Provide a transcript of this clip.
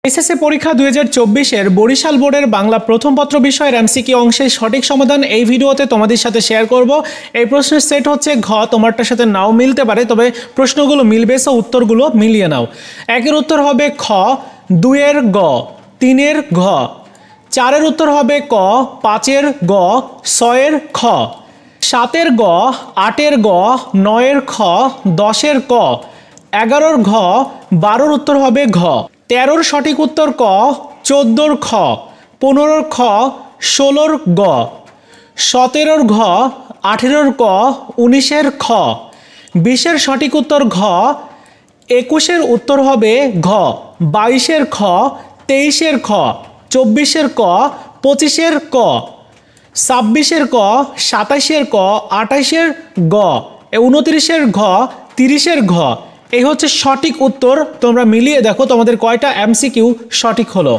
SSC পরীক্ষা 2024 বরিশাল বোর্ডের বাংলা প্রথম পত্র বিষয়ের এমসিকিউ অংশের সঠিক সমাধান এই ভিডিওতে তোমাদের সাথে শেয়ার করব। এই প্রশ্নের সেট হচ্ছে ঘ, তোমারটার সাথে নাও মিলতে পারে, তবে প্রশ্নগুলো মিলবে, সো উত্তরগুলো মিলিয়ে নাও। একের উত্তর হবে খ, দুইয়ের গ, তিনের ঘ, চারের উত্তর হবে ক, পাঁচের গ, ছয়ের খ, সাতের গ, আটের গ, নয়ের খ, দশের ক, 11-র ঘ, 12-র উত্তর হবে ঘ, 13-র সঠিক উত্তর ক, 14-র খ, 15-র খ, 16-র গ, 17-র ঘ, 18-র ক, 19-এর খ, 20-এর সঠিক উত্তর ঘ, 21-এর উত্তর হবে ঘ, 22-এর খ, 23-এর খ, 24-এর ক, 25-এর ক, 26-এর ক, 27-এর ক, 28-এর গ, 29-এর ঘ, 30-এর ঘ। এই হচ্ছে সঠিক উত্তর। তোমরা মিলিয়ে দেখো তোমাদের কয়টা এমসিকিউ সঠিক হলো।